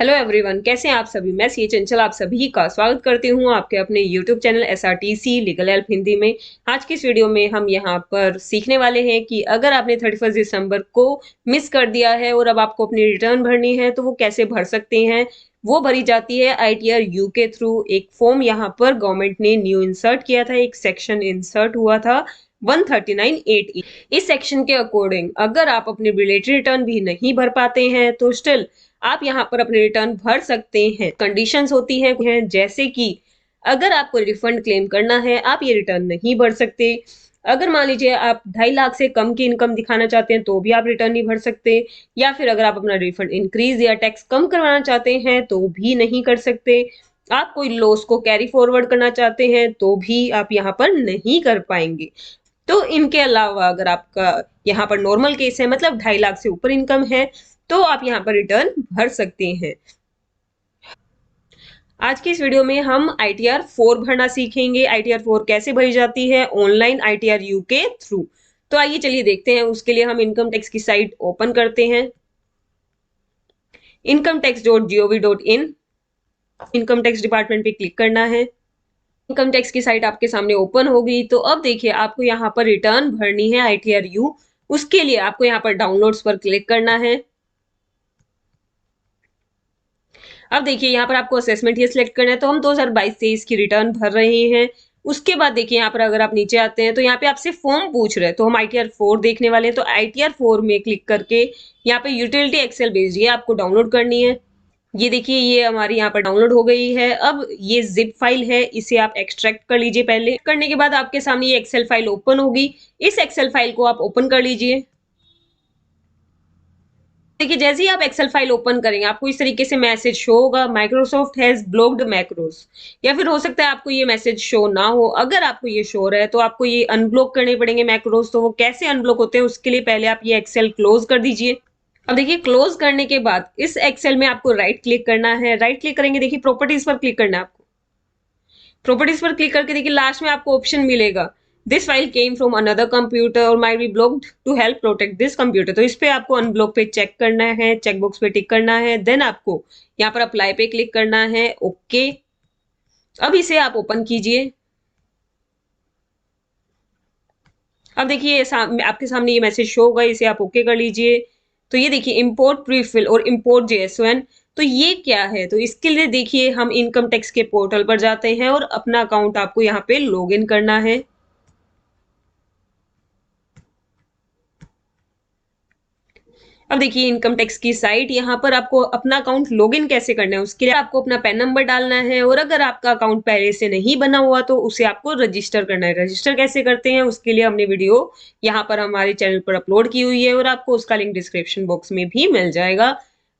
Hello everyone, कैसे हैं आप सभी। मैं सी चंचल आप सभी का स्वागत करती हूं आपके अपने YouTube channel SRTC legal help Hindi में। आज की इस वीडियो में हम यहां पर सीखने वाले हैं कि अगर आपने 31 दिसंबर को मिस कर दिया है और अब आपको अपनी रिटर्न भरनी है तो वो कैसे भर सकते हैं। वो भरी जाती है आईटीआर यू के थ्रू। एक फॉर्म यहाँ पर गवर्नमेंट ने न्यू इंसर्ट किया था, एक सेक्शन इंसर्ट हुआ था 139(8)E। इस सेक्शन के अकॉर्डिंग अगर आप अपनी रिलेटेड रिटर्न भी नहीं भर पाते हैं तो स्टिल आप यहाँ पर अपने रिटर्न भर सकते हैं। कंडीशंस होती हैं जैसे कि अगर आपको रिफंड क्लेम करना है आप ये रिटर्न नहीं भर सकते। अगर मान लीजिए आप 2.5 लाख से कम की इनकम दिखाना चाहते हैं तो भी आप रिटर्न नहीं भर सकते, या फिर अगर आप अपना रिफंड इंक्रीज या टैक्स कम करवाना चाहते हैं तो भी नहीं कर सकते। आप कोई लॉस को कैरी फॉरवर्ड करना चाहते हैं तो भी आप यहाँ पर नहीं कर पाएंगे। तो इनके अलावा अगर आपका यहाँ पर नॉर्मल केस है, मतलब 2.5 लाख से ऊपर इनकम है, तो आप यहाँ पर रिटर्न भर सकते हैं। आज की इस वीडियो में हम आईटीआर 4 भरना सीखेंगे। आईटीआर 4 कैसे भरी जाती है ऑनलाइन आईटीआर यू के थ्रू। तो आइए चलिए देखते हैं। उसके लिए हम इनकम टैक्स की साइट ओपन करते हैं, incometax.gov.in। इनकम टैक्स डिपार्टमेंट पे क्लिक करना है। इनकम टैक्स की साइट आपके सामने ओपन होगी। तो अब देखिए आपको यहाँ पर रिटर्न भरनी है आईटीआर यू। उसके लिए आपको यहाँ पर डाउनलोड्स पर क्लिक करना है। अब देखिए यहाँ पर आपको असेसमेंट ये सिलेक्ट करना है, तो हम 2022-23 की रिटर्न भर रहे हैं। उसके बाद देखिए यहाँ पर अगर आप नीचे आते हैं तो यहाँ पे आपसे फॉर्म पूछ रहे हैं, तो हम आईटीआर 4 देखने वाले हैं। तो आईटीआर 4 में क्लिक करके यहाँ पे यूटिलिटी एक्सेल भेज रही है, आपको डाउनलोड करनी है। ये देखिए ये हमारी यहाँ पर डाउनलोड हो गई है। अब ये जिप फाइल है, इसे आप एक्सट्रैक्ट कर लीजिए। पहले करने के बाद आपके सामने ये एक्सेल फाइल ओपन होगी। इस एक्सेल फाइल को आप ओपन कर लीजिए। देखिए जैसे ही आप एक्सेल फाइल ओपन करेंगे आपको इस तरीके से मैसेज शो होगा, माइक्रोसॉफ्ट हैज ब्लॉक्ड मैक्रोस। या फिर हो सकता है आपको ये मैसेज शो ना हो। अगर आपको ये शो रहा है तो आपको ये अनब्लॉक करने पड़ेंगे मैक्रोस। तो वो कैसे अनब्लॉक होते हैं उसके लिए पहले आप ये एक्सेल क्लोज कर दीजिए। अब देखिए क्लोज करने के बाद इस एक्सेल में आपको राइट क्लिक करना है। राइट क्लिक करेंगे, देखिए प्रॉपर्टीज पर क्लिक करना है आपको। प्रॉपर्टीज पर क्लिक करके देखिए लास्ट में आपको ऑप्शन मिलेगा, this file came from another computer और might be blocked to help protect this computer. तो इस पे आपको अनब्लॉक पे चेक करना है, चेक बॉक्स पे टिक करना है। देन आपको यहाँ पर अप्लाई पे क्लिक करना है। ओके, अब इसे आप ओपन कीजिए। अब देखिए आपके सामने ये मैसेज शो होगा, इसे आप ओके कर लीजिए। तो ये देखिए इंपोर्ट प्रीफिल और इंपोर्ट जेएसओएन। तो ये क्या है, तो इसके लिए देखिए हम इनकम टैक्स के पोर्टल पर जाते हैं और अपना अकाउंट आपको यहाँ पे लॉग इन करना है। अब देखिए इनकम टैक्स की साइट, यहाँ पर आपको अपना अकाउंट लॉगिन कैसे करना है उसके लिए आपको अपना पैन नंबर डालना है, और अगर आपका अकाउंट पहले से नहीं बना हुआ तो उसे आपको रजिस्टर करना है। रजिस्टर कैसे करते हैं उसके लिए हमने वीडियो यहाँ पर हमारे चैनल पर अपलोड की हुई है और आपको उसका लिंक डिस्क्रिप्शन बॉक्स में भी मिल जाएगा।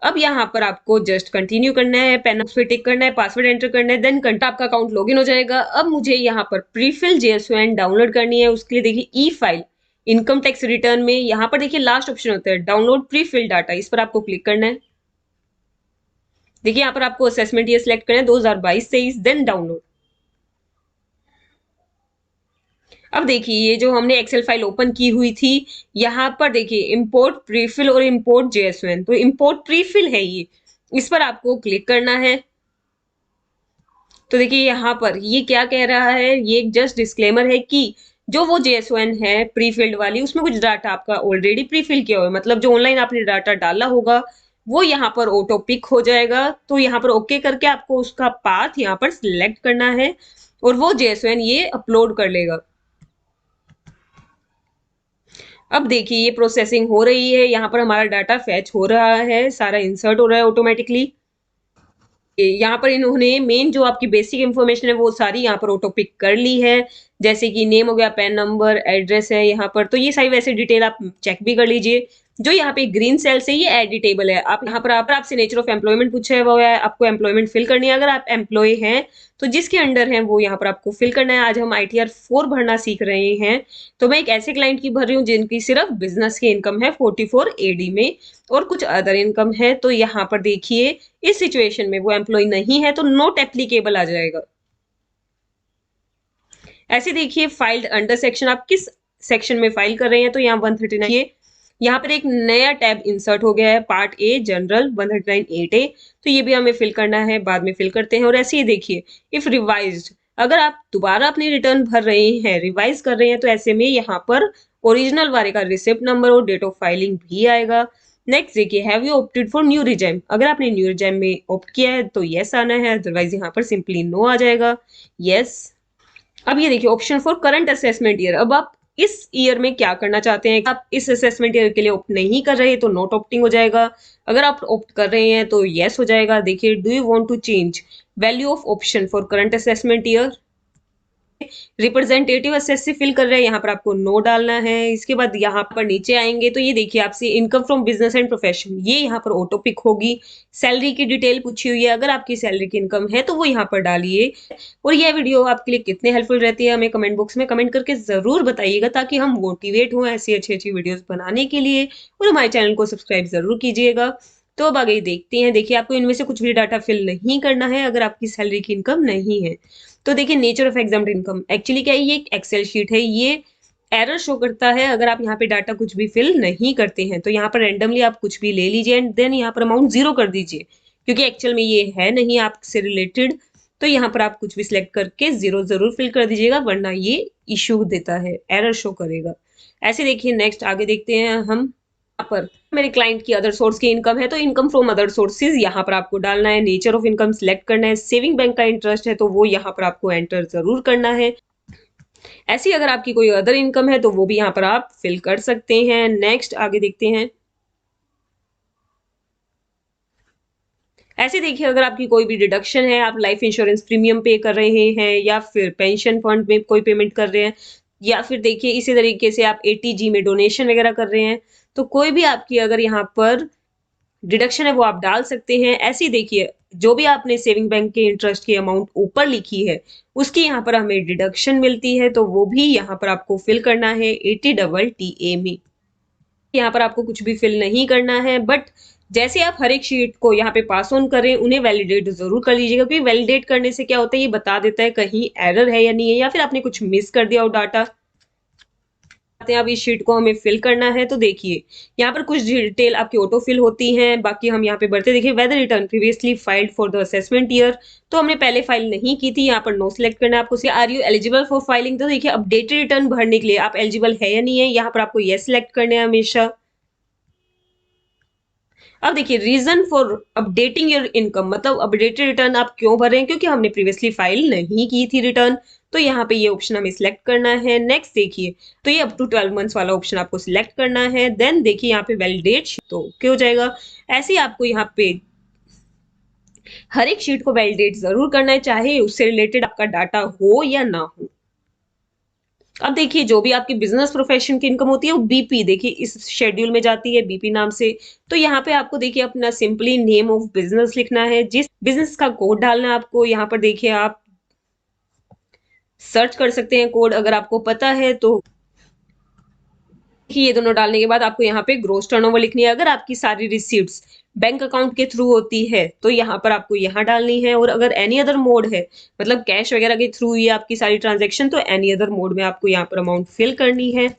अब यहाँ पर आपको जस्ट कंटिन्यू करना है, पैन पे टिक करना है, पासवर्ड एंटर करना है, देन कंटा आपका अकाउंट लॉगिन हो जाएगा। अब मुझे यहाँ पर प्रीफिल जेएसओएन डाउनलोड करनी है। उसके लिए देखिए ई फाइल इनकम टैक्स रिटर्न में यहाँ पर देखिए लास्ट ऑप्शन होता है डाउनलोड प्री फिल डाटा, इस पर आपको क्लिक करना है। देखिए यहाँ पर आपको असेसमेंट ये सिलेक्ट करना है 2022-23, देन डाउनलोड। अब देखिए ये जो हमने एक्सेल फाइल ओपन की हुई थी, यहाँ पर देखिए इंपोर्ट प्रीफिल और इंपोर्ट जेएसओएन। तो इंपोर्ट प्रीफिल है ये, इस पर आपको क्लिक करना है। तो देखिए यहाँ पर ये क्या कह रहा है, ये एक जस्ट डिस्क्लेमर है कि जो वो जेएसओएन है प्री फिल्ड वाली, उसमें कुछ डाटा आपका ऑलरेडी प्री फिल किया हुआ है, मतलब जो ऑनलाइन आपने डाटा डाला होगा वो यहाँ पर ऑटो पिक हो जाएगा। तो यहाँ पर ओके करके आपको उसका पाथ यहाँ पर सिलेक्ट करना है और वो जेएसओएन ये अपलोड कर लेगा। अब देखिए ये प्रोसेसिंग हो रही है, यहाँ पर हमारा डाटा फैच हो रहा है, सारा इंसर्ट हो रहा है ऑटोमेटिकली। यहाँ पर इन्होंने मेन जो आपकी बेसिक इंफॉर्मेशन है वो सारी यहाँ पर ऑटो पिक कर ली है, जैसे कि नेम हो गया, पैन नंबर, एड्रेस है यहाँ पर। तो ये सारी वैसे डिटेल आप चेक भी कर लीजिए। जो यहाँ पे ग्रीन सेल से ये एडिटेबल है। आप यहाँ पर आपसे नेचर ऑफ एम्प्लॉयमेंट पूछा हुआ है, आपको एम्प्लॉयमेंट फिल करनी है। अगर आप एम्प्लॉय हैं तो जिसके अंडर है वो यहाँ पर आपको फिल करना है। आज हम आईटीआर 4 भरना सीख रहे हैं। तो मैं एक ऐसे क्लाइंट की भर रही हूँ जिनकी सिर्फ बिजनेस की इनकम है 44 एडी में और कुछ अदर इनकम है। तो यहाँ पर देखिए इस सिचुएशन में वो एम्प्लॉय नहीं है तो नॉट एप्लीकेबल आ जाएगा। ऐसे देखिए फाइल्ड अंडर सेक्शन, आप किस सेक्शन में फाइल कर रहे हैं, तो यहाँ 139 यहाँ पर एक नया टैब इंसर्ट हो गया है, पार्ट ए जनरल 109(8)A। तो ये भी हमें फिल करना है, बाद में फिल करते हैं। और ऐसे ही देखिए इफ रिवाइज्ड, अगर आप दोबारा अपनी रिटर्न भर रहे हैं, रिवाइज कर रहे हैं, तो ऐसे में यहाँ पर ओरिजिनल वाले का रिसिप्ट नंबर और डेट ऑफ फाइलिंग भी आएगा। नेक्स्ट देखिए have you opted for new regime, अगर आपने न्यू रिजाइम में ऑप्ट किया है तो यस आना है, अदरवाइज यहाँ पर सिंपली नो आ जाएगा, यस। अब ये देखिए option for current assessment year, अब आप इस ईयर में क्या करना चाहते हैं। आप इस असेसमेंट ईयर के लिए ऑप्ट नहीं कर रहे तो नॉट ऑप्टिंग हो जाएगा, अगर आप ऑप्ट कर रहे हैं तो यस हो जाएगा। देखिए do you want to change value of option for current assessment year, representative SSC fill कर रहे हैं, यहाँ पर आपको नो डालना है। इसके बाद यहाँ पर नीचे आएंगे तो ये देखिए आपसे income from business and profession, ये यहाँ पर ऑटो पिक होगी। सैलरी की डिटेल पूछी हुई है, अगर आपकी सैलरी की इनकम है तो वो यहाँ पर डालिए। और यह वीडियो आपके लिए कितने हेल्पफुल रहती है हमें कमेंट बॉक्स में कमेंट करके जरूर बताइएगा, ताकि हम मोटिवेट हों ऐसी अच्छी अच्छी वीडियोस बनाने के लिए। और हमारे चैनल को सब्सक्राइब जरूर कीजिएगा। तो अब आगे देखते हैं। देखिए आपको इनमें से कुछ भी डाटा फिल नहीं करना है अगर आपकी सैलरी की इनकम नहीं है। तो देखिए nature of examined income, actually क्या है, ये एक एक्सेल शीट है, ये एरर शो करता है अगर आप यहाँ पे डाटा कुछ भी फिल नहीं करते हैं। तो यहाँ पर रैंडमली आप कुछ भी ले लीजिए एंड देन यहाँ पर अमाउंट 0 कर दीजिए, क्योंकि एक्चुअल में ये है नहीं आपसे रिलेटेड। तो यहाँ पर आप कुछ भी सिलेक्ट करके 0 जरूर फिल कर दीजिएगा, वरना ये इशू देता है, एरर शो करेगा। ऐसे देखिए नेक्स्ट आगे देखते हैं हम। यहाँ पर मेरे क्लाइंट की अदर सोर्स की इनकम है तो इनकम फ्रॉम अदर सोर्सेज यहाँ पर आपको डालना है। नेचर ऑफ इनकम सिलेक्ट करना है। सेविंग बैंक का इंटरेस्ट है तो वो यहाँ पर आपको एंटर जरूर करना है। ऐसी अगर आपकी कोई अदर इनकम है तो वो भी यहाँ पर आप फिल कर सकते हैं। नेक्स्ट आगे देखते हैं। ऐसे देखिए अगर आपकी कोई भी डिडक्शन है, आप लाइफ इंश्योरेंस प्रीमियम पे कर रहे हैं या फिर पेंशन फंड में कोई पेमेंट कर रहे हैं, या फिर देखिए इसी तरीके से आप एटीजी में डोनेशन वगैरह कर रहे हैं, तो कोई भी आपकी अगर यहाँ पर डिडक्शन है वो आप डाल सकते हैं। ऐसे ही देखिए जो भी आपने सेविंग बैंक के इंटरेस्ट की अमाउंट ऊपर लिखी है उसकी यहाँ पर हमें डिडक्शन मिलती है, तो वो भी यहाँ पर आपको फिल करना है 80AA में। यहाँ पर आपको कुछ भी फिल नहीं करना है, बट जैसे आप हर एक शीट को यहाँ पे पास ऑन करें उन्हें वैलिडेट जरूर कर लीजिएगा, क्योंकि वैलिडेट करने से क्या होता है ये बता देता है कहीं एरर है या नहीं है, या फिर आपने कुछ मिस कर दिया हो डाटा। अब इस शीट को हमें फिल करना है। तो देखिए यहाँ पर कुछ डिटेल आपकी ऑटो फिल होती हैं, बाकी हम यहाँ पे बढ़ते देखिए whether return previously filed for the assessment year, तो हमने पहले फाइल नहीं की थी, यहाँ पर नो सिलेक्ट करना है आपको। Are you eligible for filing, तो देखिए अपडेटेड रिटर्न भरने के लिए आप एलिजिबल है या नहीं है, यहाँ पर आपको यस सिलेक्ट करना है हमेशा। अब देखिए reason for updating your income, मतलब अपडेटेड रिटर्न आप क्यों भर रहे हैं, क्योंकि हमने प्रीवियसली फाइल नहीं की थी रिटर्न, तो यहाँ पे ये ऑप्शन हमें सिलेक्ट करना है। नेक्स्ट देखिए तो ये अप टू 12 मंथ्स वाला ऑप्शन आपको सिलेक्ट करना है। देन देखिए यहाँ पे वैलिडेट, तो ओके हो जाएगा। ऐसे ही आपको यहाँ पे हर एक शीट को वैलिडेट जरूर करना है, चाहे उससे रिलेटेड आपका डाटा हो या ना हो। अब देखिए जो भी आपकी बिजनेस प्रोफेशन की इनकम होती है वो बीपी देखिए इस शेड्यूल में जाती है, बीपी नाम से। तो यहाँ पे आपको देखिए अपना सिंपली नेम ऑफ बिजनेस लिखना है, जिस बिजनेस का कोड डालना है आपको। यहाँ पर देखिए आप सर्च कर सकते हैं कोड अगर आपको पता है तो। ये दोनों डालने के बाद आपको यहाँ पे ग्रोस टर्नओवर लिखनी है। अगर आपकी सारी रिसीट्स बैंक अकाउंट के थ्रू होती है तो यहाँ पर आपको यहाँ डालनी है, और अगर एनी अदर मोड है मतलब कैश वगैरह के थ्रू ही आपकी सारी ट्रांजेक्शन, तो एनी अदर मोड में आपको यहाँ पर अमाउंट फिल करनी है।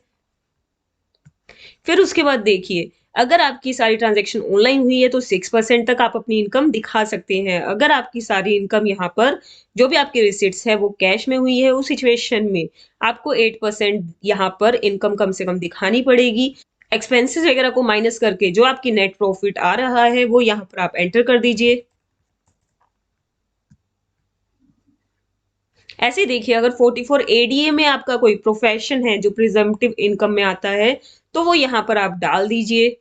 फिर उसके बाद देखिए अगर आपकी सारी ट्रांजेक्शन ऑनलाइन हुई है तो 6% तक आप अपनी इनकम दिखा सकते हैं। अगर आपकी सारी इनकम यहाँ पर जो भी आपकी रिसिट्स है वो कैश में हुई है, उस सिचुएशन में आपको 8% यहाँ पर इनकम कम से कम दिखानी पड़ेगी। एक्सपेंसेस वगैरह को माइनस करके जो आपकी नेट प्रॉफिट आ रहा है वो यहाँ पर आप एंटर कर दीजिए। ऐसे देखिए अगर 44 एडीए में आपका कोई प्रोफेशन है जो प्रिजम्पटिव इनकम में आता है तो वो यहाँ पर आप डाल दीजिए।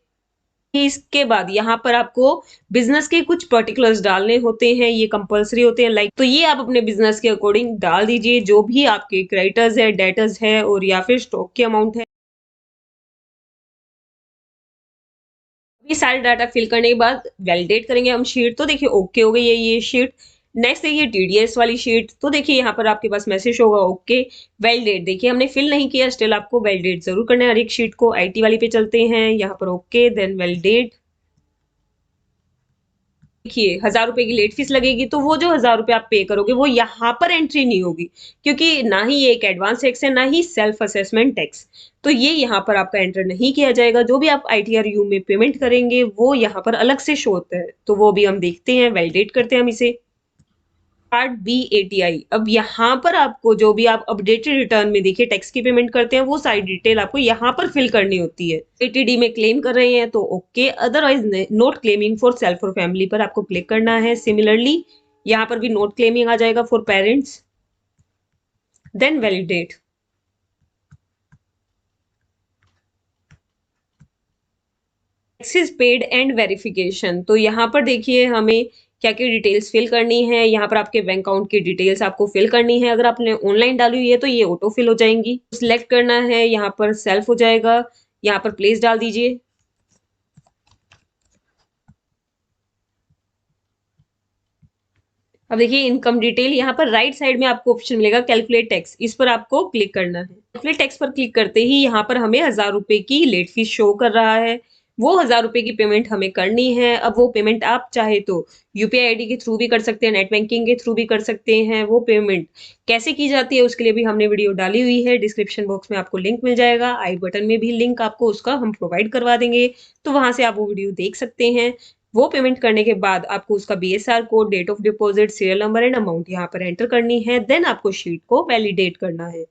इसके बाद यहाँ पर आपको बिजनेस के कुछ पर्टिकुलर्स डालने होते हैं, ये कंपलसरी होते हैं, लाइक तो ये आप अपने बिजनेस के अकॉर्डिंग डाल दीजिए, जो भी आपके क्रेडिटर्स है, डेटर्स है और या फिर स्टॉक की अमाउंट है। ये सारे डाटा फिल करने के बाद वैलिडेट करेंगे हम शीट। तो देखिए ओके हो गई है ये शीट। नेक्स्ट देखिए टीडीएस वाली शीट, तो देखिए यहाँ पर आपके पास मैसेज होगा ओके वैलिडेट। देखिए हमने फिल नहीं किया, स्टिल आपको वैलिडेट जरूर करना है हर एक शीट को। आईटी वाली पे चलते हैं, यहाँ पर ओके देन वैलिडेट। देखिए 1000 रुपए की लेट फीस लगेगी, तो वो जो 1000 रुपए आप पे करोगे वो यहाँ पर एंट्री नहीं होगी, क्योंकि ना ही ये एक एडवांस टैक्स है, ना ही सेल्फ असेसमेंट टैक्स। तो ये यहाँ पर आपका एंटर नहीं किया जाएगा। जो भी आप आईटीआर-यू में पेमेंट करेंगे वो यहाँ पर अलग से शो होता है, तो वो भी हम देखते हैं, वैलिडेट करते हैं हम इसे। Part B ATI. अब यहाँ पर आपको जो भी आप अपडेटेड रिटर्न में देखिए टैक्स की पेमेंट करते हैं वो सारी डिटेल आपको यहाँ पर फिल करनी होती है। एटीडी में क्लेम कर रहे हैं तो okay, otherwise note claiming for self और फैमिली पर आपको क्लिक करना है। सिमिलरली यहाँ पर भी नोट क्लेमिंग आ जाएगा for parents, then validate. Taxes paid and verification. तो यहाँ पर देखिए हमें क्या क्या डिटेल्स फिल करनी है। यहाँ पर आपके बैंक अकाउंट की डिटेल्स आपको फिल करनी है। अगर आपने ऑनलाइन डाली हुई है तो ये ऑटो फिल हो जाएंगी। सिलेक्ट करना है, यहाँ पर सेल्फ हो जाएगा, यहाँ पर प्लेस डाल दीजिए। अब देखिए इनकम डिटेल, यहाँ पर राइट साइड में आपको ऑप्शन मिलेगा कैलकुलेट टैक्स, इस पर आपको क्लिक करना है। कैलकुलेट टैक्स पर क्लिक करते ही यहाँ पर हमें 1000 रुपए की लेट फीस शो कर रहा है। वो 1000 रुपए की पेमेंट हमें करनी है। अब वो पेमेंट आप चाहे तो यूपीआई आईडी के थ्रू भी कर सकते हैं, नेट बैंकिंग के थ्रू भी कर सकते हैं। वो पेमेंट कैसे की जाती है उसके लिए भी हमने वीडियो डाली हुई है, डिस्क्रिप्शन बॉक्स में आपको लिंक मिल जाएगा, आई बटन में भी लिंक आपको उसका हम प्रोवाइड करवा देंगे, तो वहां से आप वो वीडियो देख सकते हैं। वो पेमेंट करने के बाद आपको उसका BSR code, date of deposit, serial number and amount यहाँ पर एंटर करनी है। देन आपको शीट को वैलिडेट करना है,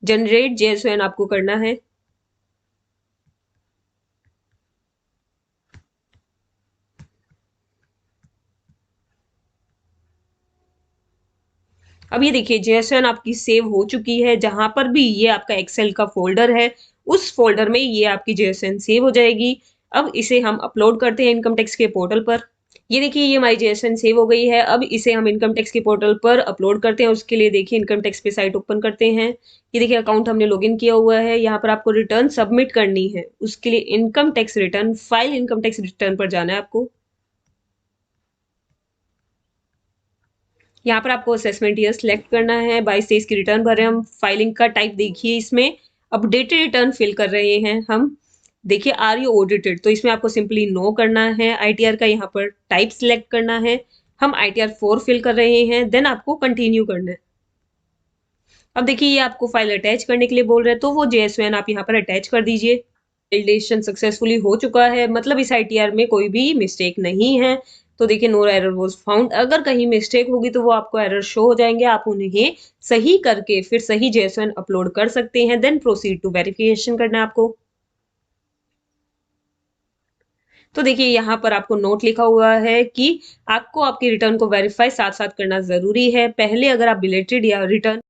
जनरेट जेएसओएन आपको करना है। अब ये देखिए जेएसओएन आपकी सेव हो चुकी है। जहां पर भी ये आपका एक्सेल का फोल्डर है उस फोल्डर में ये आपकी जेएसओएन सेव हो जाएगी। अब इसे हम अपलोड करते हैं इनकम टैक्स के पोर्टल पर। ये देखिए ये हमारी जेएसएन सेव हो गई है। अब इसे हम इनकम टैक्स के पोर्टल पर अपलोड करते हैं। उसके लिए देखिए इनकम टैक्स पे साइट ओपन करते हैं। ये देखिए अकाउंट हमने लॉगिन किया हुआ है। यहाँ पर आपको रिटर्न सबमिट करनी है। उसके लिए income tax return, file income tax return पर जाना है आपको। यहाँ पर आपको असेसमेंट ईयर सिलेक्ट करना है। 22-23 की रिटर्न भर रहे हैं हम। फाइलिंग का टाइप देखिए, इसमें अपडेटेड रिटर्न फिल कर रहे हैं हम। देखिए आर यू ऑडिटेड, तो इसमें आपको सिंपली नो करना है। आईटीआर का यहाँ पर टाइप सिलेक्ट करना है। हम आईटीआर 4 फिल कर रहे हैं, देन आपको कंटिन्यू करना है। अब देखिए ये आपको फाइल अटैच करने के लिए बोल रहे हैं, तो वो जेएसओएन आप यहाँ पर अटैच कर दीजिए। वैलिडेशन सक्सेसफुली हो चुका है, मतलब इस आईटीआर में कोई भी मिस्टेक नहीं है। तो देखिए नो एरर वाज फाउंड। अगर कहीं मिस्टेक होगी तो वो आपको एरर शो हो जाएंगे। आप उन्हें सही करके फिर सही जेएसओएन अपलोड कर सकते हैं। देन प्रोसीड टू वेरिफिकेशन करना है आपको। तो देखिए यहाँ पर आपको नोट लिखा हुआ है कि आपको आपकी रिटर्न को वेरीफाई साथ साथ करना जरूरी है। पहले अगर आप बिलेटेड या रिटर्न